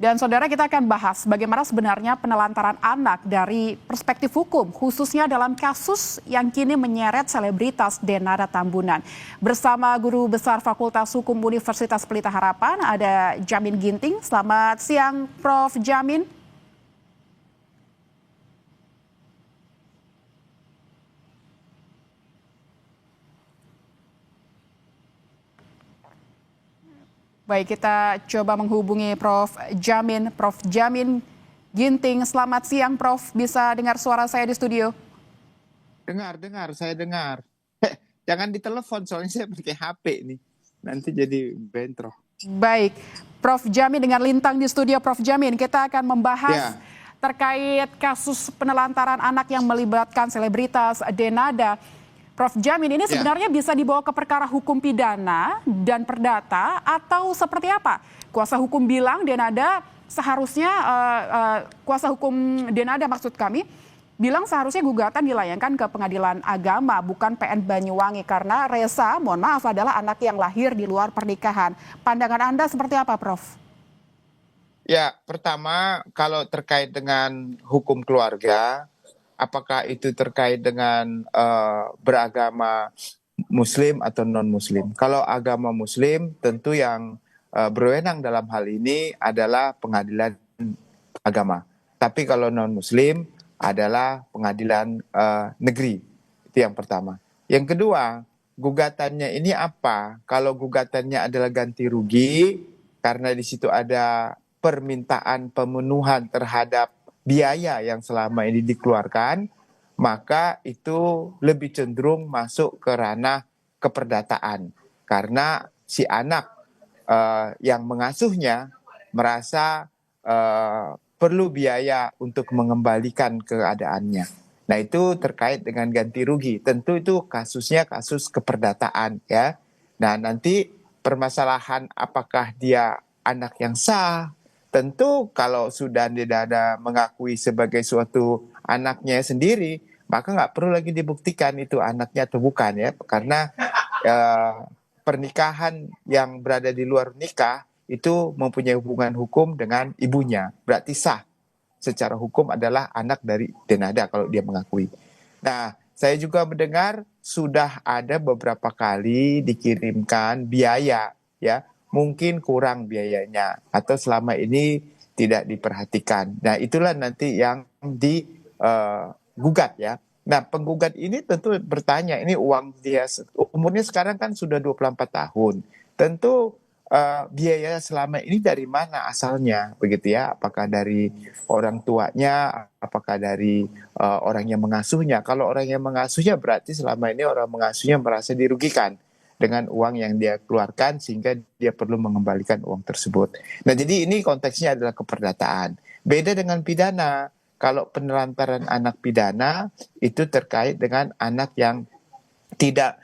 Dan saudara, kita akan bahas bagaimana sebenarnya penelantaran anak dari perspektif hukum, khususnya dalam kasus yang kini menyeret selebritas Denada Tambunan. Bersama Guru Besar Fakultas Hukum Universitas Pelita Harapan, ada Jamin Ginting. Selamat siang, Prof. Jamin. Baik, kita coba menghubungi Prof. Jamin. Prof. Jamin Ginting, selamat siang Prof. Bisa dengar suara saya di studio? Dengar, saya dengar. Jangan ditelepon, soalnya saya pakai HP nih. Nanti jadi bentrok. Baik, Prof. Jamin dengan Lintang di studio. Prof. Jamin, kita akan membahas terkait kasus penelantaran anak yang melibatkan selebritas Denada. Prof. Jamin, ini sebenarnya bisa dibawa ke perkara hukum pidana dan perdata atau seperti apa? Kuasa hukum bilang Denada seharusnya, kuasa hukum Denada maksud kami, bilang seharusnya gugatan dilayangkan ke pengadilan agama, bukan PN Banyuwangi. Karena Reza, mohon maaf, adalah anak yang lahir di luar pernikahan. Pandangan Anda seperti apa, Prof? Ya, pertama kalau terkait dengan hukum keluarga, apakah itu terkait dengan beragama Muslim atau non-Muslim? Kalau agama Muslim, tentu yang berwenang dalam hal ini adalah pengadilan agama. Tapi kalau non-Muslim adalah pengadilan negeri. Itu yang pertama. Yang kedua, gugatannya ini apa? Kalau gugatannya adalah ganti rugi, karena di situ ada permintaan pemenuhan terhadap biaya yang selama ini dikeluarkan, maka itu lebih cenderung masuk ke ranah keperdataan. Karena si anak yang mengasuhnya merasa perlu biaya untuk mengembalikan keadaannya. Nah, itu terkait dengan ganti rugi. Tentu itu kasusnya kasus keperdataan ya. Nah, nanti permasalahan apakah dia anak yang sah, tentu kalau sudah Denada mengakui sebagai suatu anaknya sendiri, maka nggak perlu lagi dibuktikan itu anaknya atau bukan ya, karena pernikahan yang berada di luar nikah itu mempunyai hubungan hukum dengan ibunya, berarti sah. Secara hukum adalah anak dari Denada kalau dia mengakui. Nah, saya juga mendengar sudah ada beberapa kali dikirimkan biaya ya, mungkin kurang biayanya atau selama ini tidak diperhatikan. Nah, itulah nanti yang digugat ya. Nah, penggugat ini tentu bertanya, ini uang dia, umurnya sekarang kan sudah 24 tahun. Tentu biaya selama ini dari mana asalnya, begitu ya? Apakah dari orang tuanya, apakah dari orang yang mengasuhnya? Kalau orang yang mengasuhnya berarti selama ini orang mengasuhnya merasa dirugikan dengan uang yang dia keluarkan sehingga dia perlu mengembalikan uang tersebut. Nah, jadi ini konteksnya adalah keperdataan. Beda dengan pidana. Kalau penelantaran anak pidana itu terkait dengan anak yang tidak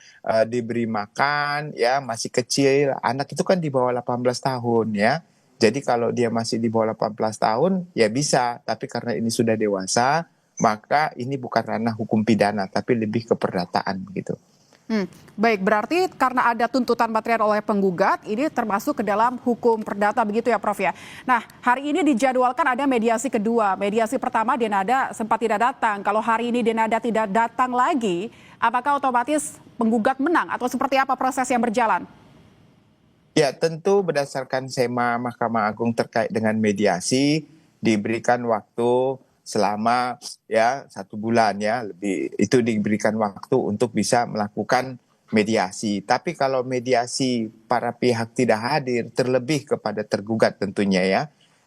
diberi makan, ya masih kecil. Anak itu kan di bawah 18 tahun ya. Jadi kalau dia masih di bawah 18 tahun ya bisa, tapi karena ini sudah dewasa, maka ini bukan ranah hukum pidana, tapi lebih ke perdataan begitu. Baik, berarti karena ada tuntutan material oleh penggugat, ini termasuk ke dalam hukum perdata begitu ya Prof ya. Nah, hari ini dijadwalkan ada mediasi kedua. Mediasi pertama Denada sempat tidak datang. Kalau hari ini Denada tidak datang lagi, apakah otomatis penggugat menang atau seperti apa proses yang berjalan? Ya, tentu berdasarkan SEMA Mahkamah Agung terkait dengan mediasi diberikan waktu selama ya 1 bulan ya, lebih itu diberikan waktu untuk bisa melakukan mediasi. Tapi kalau mediasi para pihak tidak hadir, terlebih kepada tergugat tentunya ya,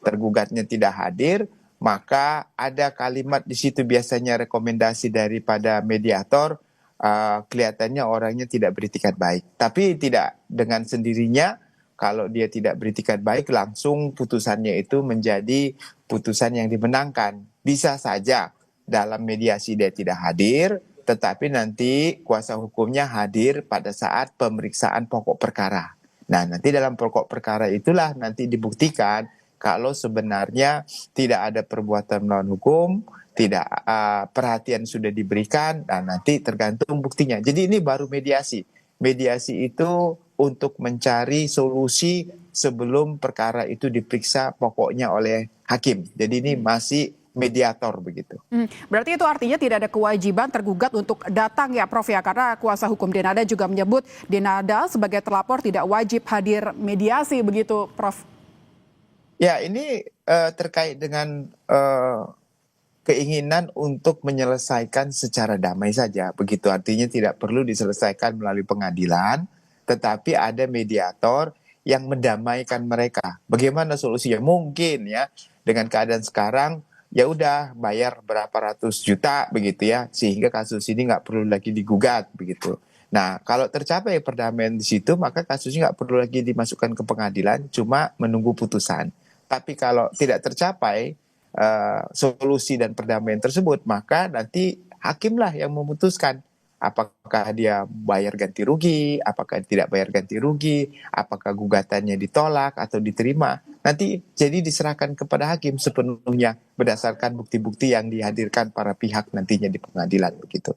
tergugatnya tidak hadir, maka ada kalimat di situ biasanya rekomendasi daripada mediator, kelihatannya orangnya tidak beritikat baik. Tapi tidak dengan sendirinya, kalau dia tidak beritikat baik, langsung putusannya itu menjadi putusan yang dimenangkan. Bisa saja dalam mediasi dia tidak hadir, tetapi nanti kuasa hukumnya hadir pada saat pemeriksaan pokok perkara. Nah, nanti dalam pokok perkara itulah nanti dibuktikan kalau sebenarnya tidak ada perbuatan melawan hukum, tidak perhatian sudah diberikan, dan nanti tergantung buktinya. Jadi ini baru mediasi. Mediasi itu untuk mencari solusi sebelum perkara itu diperiksa pokoknya oleh hakim. Jadi ini masih mediator begitu. Berarti itu artinya tidak ada kewajiban tergugat untuk datang ya Prof ya, karena kuasa hukum Denada juga menyebut Denada sebagai terlapor tidak wajib hadir mediasi begitu Prof. Ya ini terkait dengan keinginan untuk menyelesaikan secara damai saja. Begitu artinya tidak perlu diselesaikan melalui pengadilan, tetapi ada mediator yang mendamaikan mereka. Bagaimana solusinya? Mungkin ya dengan keadaan sekarang ya udah bayar berapa ratus juta begitu ya, sehingga kasus ini nggak perlu lagi digugat begitu. Nah, kalau tercapai perdamaian di situ, maka kasusnya nggak perlu lagi dimasukkan ke pengadilan, cuma menunggu putusan. Tapi kalau tidak tercapai solusi dan perdamaian tersebut, maka nanti hakimlah yang memutuskan apakah dia bayar ganti rugi, apakah tidak bayar ganti rugi, apakah gugatannya ditolak atau diterima. Nanti jadi diserahkan kepada hakim sepenuhnya berdasarkan bukti-bukti yang dihadirkan para pihak nantinya di pengadilan begitu.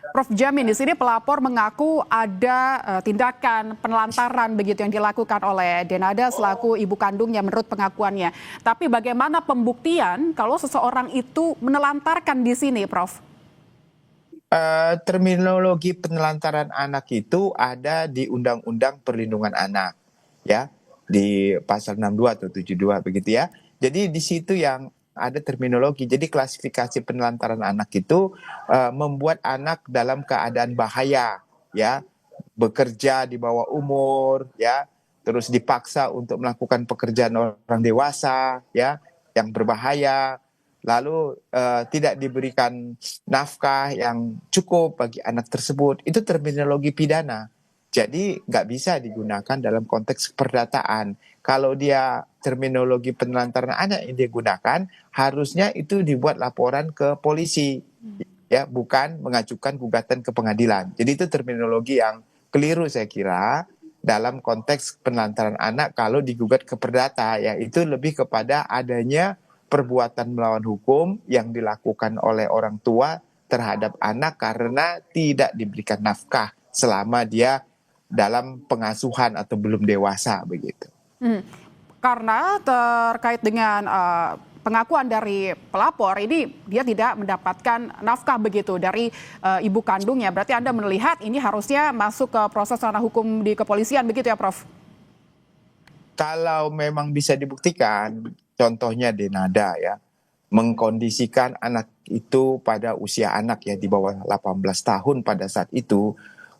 Prof Jamin, di sini pelapor mengaku ada tindakan penelantaran begitu yang dilakukan oleh Denada selaku ibu kandungnya menurut pengakuannya. Tapi bagaimana pembuktian kalau seseorang itu menelantarkan di sini, Prof? Terminologi penelantaran anak itu ada di Undang-Undang Perlindungan Anak, ya, di pasal 62 atau 72 begitu ya. Jadi di situ yang ada terminologi. Jadi klasifikasi penelantaran anak itu membuat anak dalam keadaan bahaya, ya, bekerja di bawah umur, ya, terus dipaksa untuk melakukan pekerjaan orang dewasa, ya, yang berbahaya, lalu tidak diberikan nafkah yang cukup bagi anak tersebut. Itu terminologi pidana. Jadi nggak bisa digunakan dalam konteks perdataan. Kalau dia terminologi penelantaran anak yang dia gunakan, harusnya itu dibuat laporan ke polisi, ya, bukan mengajukan gugatan ke pengadilan. Jadi itu terminologi yang keliru saya kira dalam konteks penelantaran anak kalau digugat ke perdata, ya itu lebih kepada adanya perbuatan melawan hukum yang dilakukan oleh orang tua terhadap anak karena tidak diberikan nafkah selama dia dalam pengasuhan atau belum dewasa begitu. Karena terkait dengan pengakuan dari pelapor ini dia tidak mendapatkan nafkah begitu dari ibu kandungnya. Berarti Anda melihat ini harusnya masuk ke proses ranah hukum di kepolisian begitu ya, Prof? Kalau memang bisa dibuktikan, contohnya Denada ya, mengkondisikan anak itu pada usia anak ya di bawah 18 tahun pada saat itu,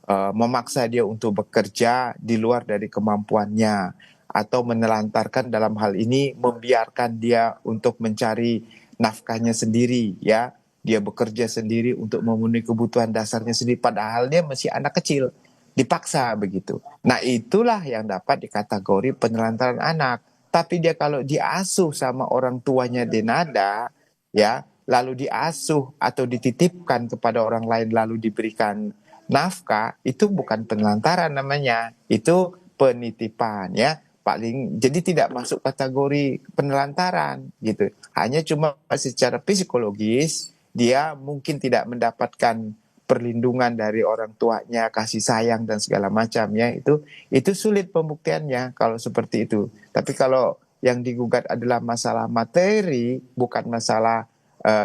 memaksa dia untuk bekerja di luar dari kemampuannya, atau menelantarkan dalam hal ini membiarkan dia untuk mencari nafkahnya sendiri, ya, dia bekerja sendiri untuk memenuhi kebutuhan dasarnya sendiri, padahal dia masih anak kecil, dipaksa begitu. Nah itulah yang dapat dikategori penelantaran anak. Tapi dia kalau diasuh sama orang tuanya Denada, ya, lalu diasuh atau dititipkan kepada orang lain lalu diberikan nafkah, itu bukan penelantaran namanya, itu penitipan ya. Paling jadi tidak masuk kategori penelantaran gitu. Hanya cuma secara psikologis dia mungkin tidak mendapatkan perlindungan dari orang tuanya, kasih sayang dan segala macamnya, itu sulit pembuktiannya kalau seperti itu. Tapi kalau yang digugat adalah masalah materi, bukan masalah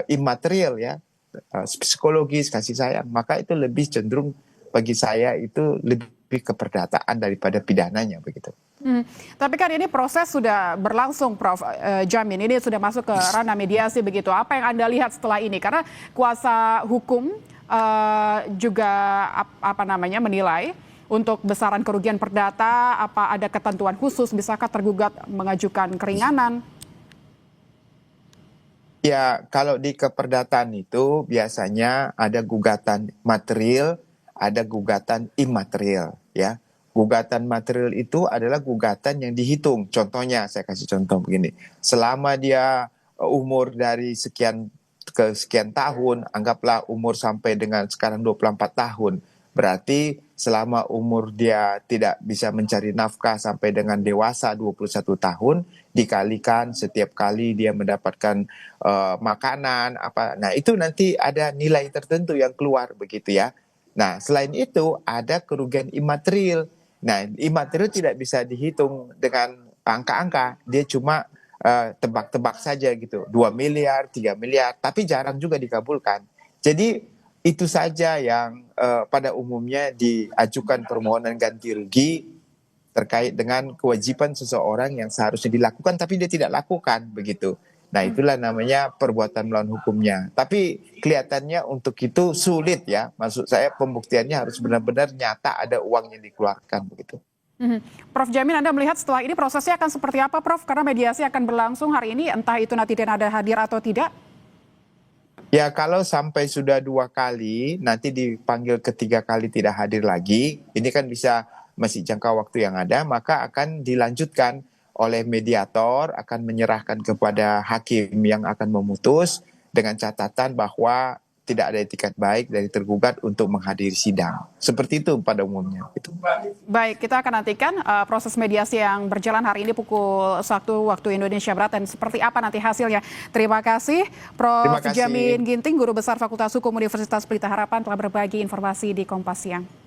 imaterial ya, psikologis, kasih sayang, maka itu lebih cenderung bagi saya itu lebih ke perdataan daripada pidananya begitu. Tapi kan ini proses sudah berlangsung, Prof Jamin. Ini sudah masuk ke ranah mediasi begitu. Apa yang Anda lihat setelah ini? Karena kuasa hukum juga menilai untuk besaran kerugian perdata, apa ada ketentuan khusus, bisakah tergugat mengajukan keringanan? Ya, kalau di keperdataan itu biasanya ada gugatan material, ada gugatan imaterial, ya. Gugatan material itu adalah gugatan yang dihitung. Contohnya, saya kasih contoh begini. Selama dia umur dari sekian ke sekian tahun, anggaplah umur sampai dengan sekarang 24 tahun. Berarti selama umur dia tidak bisa mencari nafkah sampai dengan dewasa 21 tahun, dikalikan setiap kali dia mendapatkan makanan, apa. Nah, itu nanti ada nilai tertentu yang keluar begitu ya. Nah, selain itu ada kerugian imaterial. Nah, imaterial tidak bisa dihitung dengan angka-angka, dia cuma tebak-tebak saja gitu, 2 miliar, 3 miliar, tapi jarang juga dikabulkan. Jadi itu saja yang pada umumnya diajukan permohonan ganti rugi terkait dengan kewajiban seseorang yang seharusnya dilakukan tapi dia tidak lakukan begitu. Nah, itulah namanya perbuatan melawan hukumnya. Tapi kelihatannya untuk itu sulit ya. Maksud saya pembuktiannya harus benar-benar nyata ada uang yang dikeluarkan begitu. Prof Jamin, Anda melihat setelah ini prosesnya akan seperti apa, Prof? Karena mediasi akan berlangsung hari ini, entah itu nanti Denada hadir atau tidak. Ya, kalau sampai sudah 2 kali, nanti dipanggil ketiga kali tidak hadir lagi, ini kan bisa masih jangka waktu yang ada, maka akan dilanjutkan oleh mediator, akan menyerahkan kepada hakim yang akan memutus dengan catatan bahwa tidak ada etikat baik dari tergugat untuk menghadiri sidang. Seperti itu pada umumnya. Baik, kita akan nantikan proses mediasi yang berjalan hari ini pukul 1 waktu Indonesia Barat dan seperti apa nanti hasilnya. Terima kasih Prof. Jamin Ginting, Guru Besar Fakultas Hukum Universitas Pelita Harapan telah berbagi informasi di Kompas Siang.